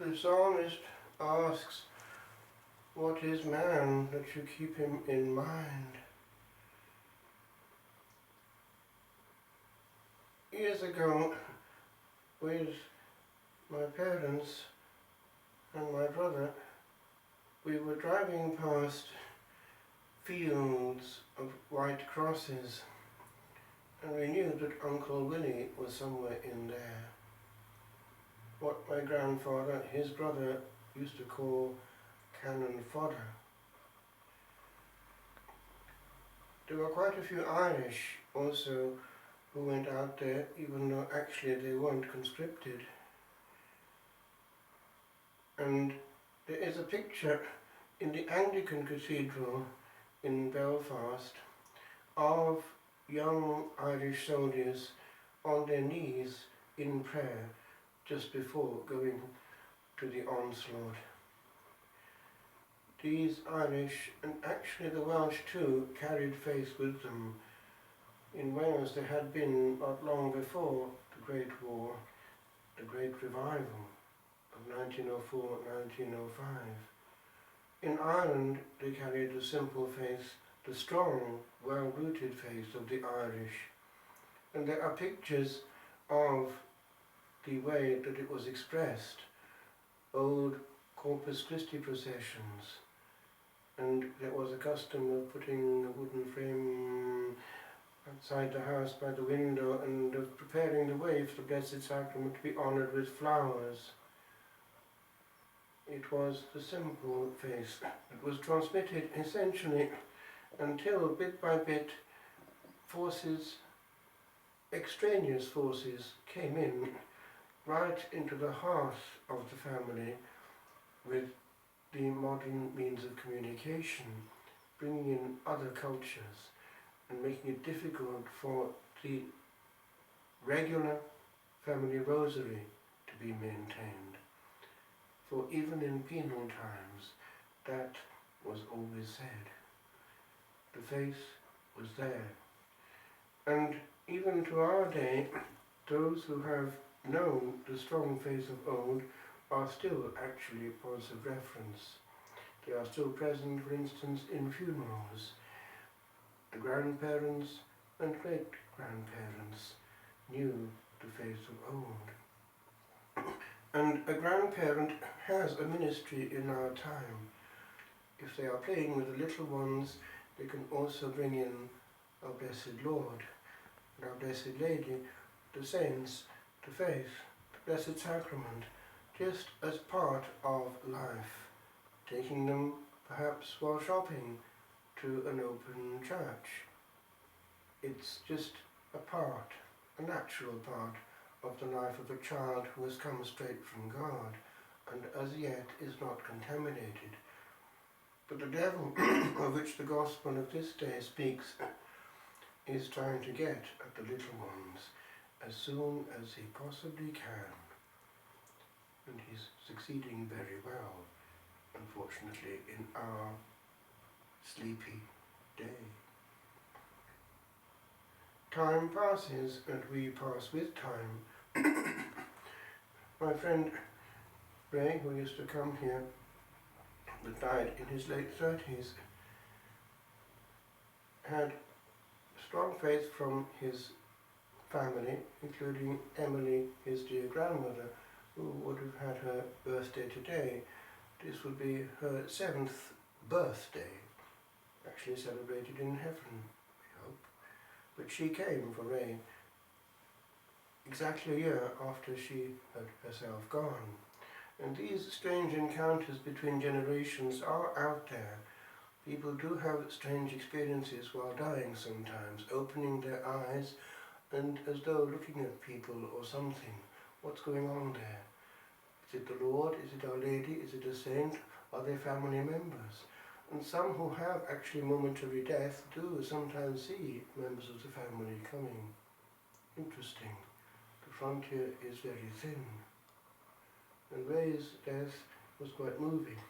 The psalmist asks, "What is man that you keep him in mind?" Years ago, with my parents and my brother, we were driving past fields of white crosses, and we knew that Uncle Willie was somewhere in there. What my grandfather, his brother, used to call cannon fodder. There were quite a few Irish also who went out there, even though actually they weren't conscripted. And there is a picture in the Anglican Cathedral in Belfast of young Irish soldiers on their knees in prayer just before going to the onslaught. These Irish, and actually the Welsh too, carried faith with them. In Wales there had been, not long before the Great War, the Great Revival of 1904-1905. In Ireland they carried the simple faith, the strong, well-rooted faith of the Irish. And there are pictures of the way that it was expressed, old Corpus Christi processions, and there was a custom of putting a wooden frame outside the house by the window and of preparing the way for the Blessed Sacrament to be honoured with flowers. It was the simple faith that was transmitted essentially until bit by bit forces, extraneous forces, came in right into the heart of the family with the modern means of communication, bringing in other cultures and making it difficult for the regular family rosary to be maintained. For even in penal times, that was always said. The faith was there. And even to our day, those who have known the strong faith of old are still actually points of reference. They are still present, for instance, in funerals. The grandparents and great-grandparents knew the faith of old. And a grandparent has a ministry in our time. If they are playing with the little ones, they can also bring in our Blessed Lord and our Blessed Lady, the saints, the faith, the Blessed Sacrament, just as part of life, taking them perhaps while shopping to an open church. It's just a part, a natural part of the life of a child who has come straight from God and as yet is not contaminated. But the devil, of which the gospel of this day speaks, is trying to get at the little ones as soon as he possibly can. And he's succeeding very well, unfortunately, in our sleepy day. Time passes and we pass with time. My friend Ray, who used to come here, but died in his late 30s, had strong faith from his family, including Emily, his dear grandmother, who would have had her birthday today. This would be her 7th birthday, actually celebrated in heaven, we hope. But she came for Ray exactly a year after she had herself gone. And these strange encounters between generations are out there. People do have strange experiences while dying sometimes, opening their eyes and as though looking at people or something. What's going on there? Is it the Lord? Is it Our Lady? Is it a saint? Are they family members? And some who have actually momentary death do sometimes see members of the family coming. Interesting. The frontier is very thin. And Ray's death was quite moving,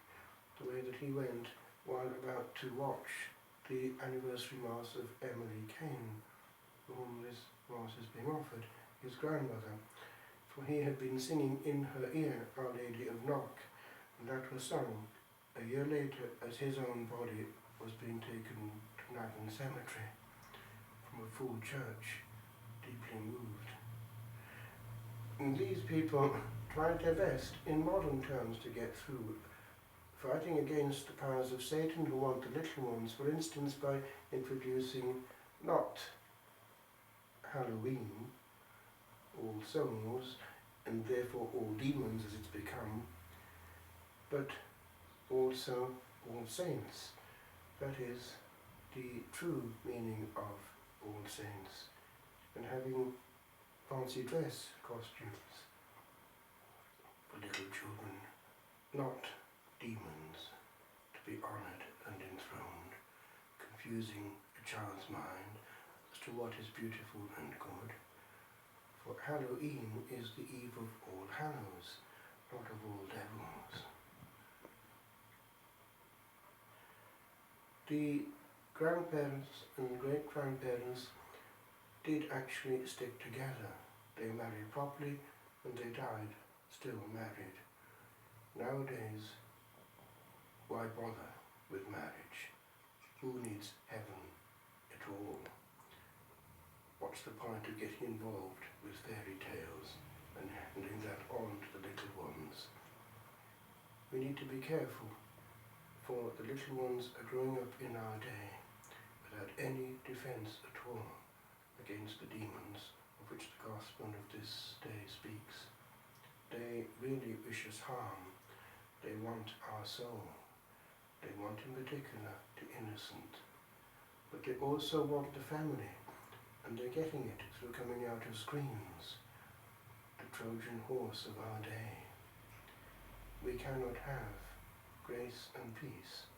the way that he went while about to watch the anniversary Mass of Emily Kane, for whom this Mass is being offered, his grandmother. for he had been singing in her ear Our Lady of Knock, and that was sung a year later as his own body was being taken to Navan Cemetery from a full church, deeply moved. And these people tried their best in modern terms to get through, fighting against the powers of Satan who want the little ones, for instance by introducing not Halloween, All Souls, and therefore All Demons as it's become, but also All Saints. That is the true meaning of All Saints, and having fancy dress costumes for little children, not demons, to be honoured and enthroned, confusing a child's mind as to what is beautiful and good. For Halloween is the eve of All Hallows, not of All Devils. The grandparents and great-grandparents did actually stick together. They married properly and they died still married. Nowadays, why bother with marriage? Who needs heaven at all? What's the point of getting involved with fairy tales and handing that on to the little ones? We need to be careful, for the little ones are growing up in our day without any defence at all against the demons of which the gospel of this day speaks. They really wish us harm. They want our soul. They want in particular the innocent. But they also want the family, and they're getting it through coming out of screens, the Trojan horse of our day. We cannot have grace and peace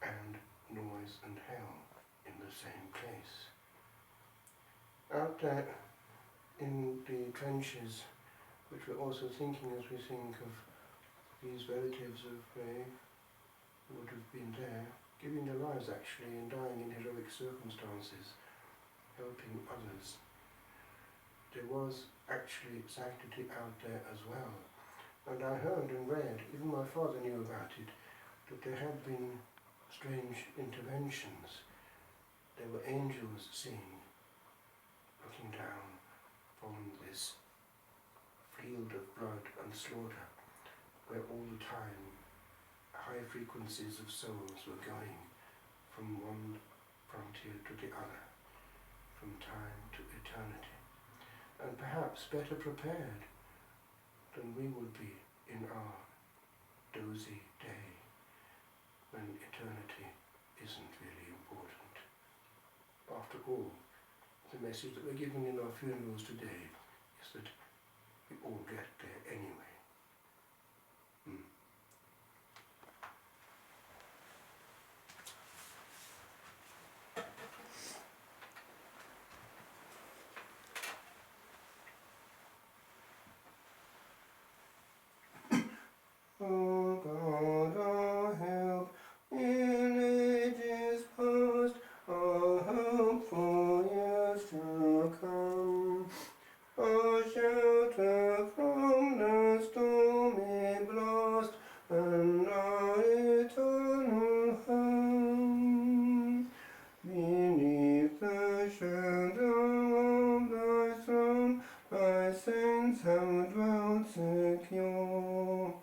and noise and hell in the same place. Out there in the trenches, which we're also thinking as we think of these relatives of Ray, who would have been there, giving their lives actually and dying in heroic circumstances, helping others. There was actually sanctity out there as well. And I heard and read, even my father knew about it, that there had been strange interventions. There were angels seen looking down from this field of blood and slaughter, where all the time high frequencies of souls were going from one frontier to the other, from time to eternity, and perhaps better prepared than we would be in our dozy day, when eternity isn't really important. After all, the message that we're giving in our funerals today is that we all get there anyway. Oh God, our help in ages past, our hope for years to come, our shelter from the stormy blast, and our eternal home. Beneath the shadow of thy throne, thy saints have dwelt secure.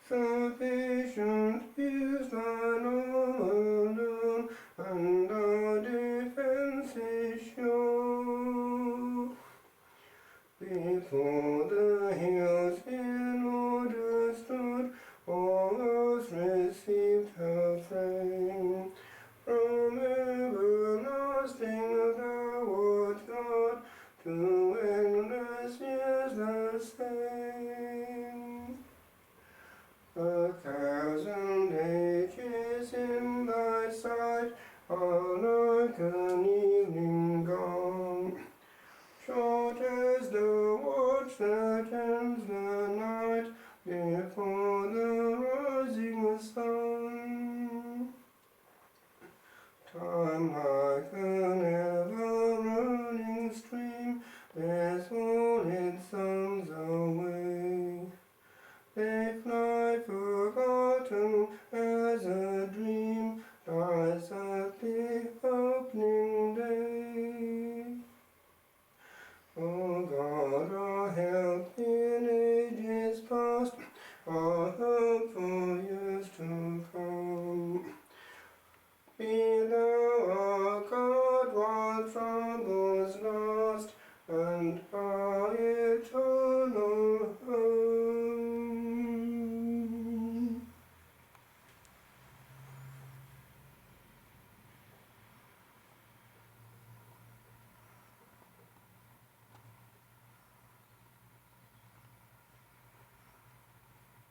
Sufficient is thine arm alone, and our defence is sure. Before the hills in order stood, all earth received her frame. From everlasting thou art God, to endless years the same. 1,000 ages in thy sight are like an evening gone, short as the watch that they fly forgotten as a dream dies at the opening day. O God, our help in ages past, our hope for years to come. Be thou our God while troubles last, and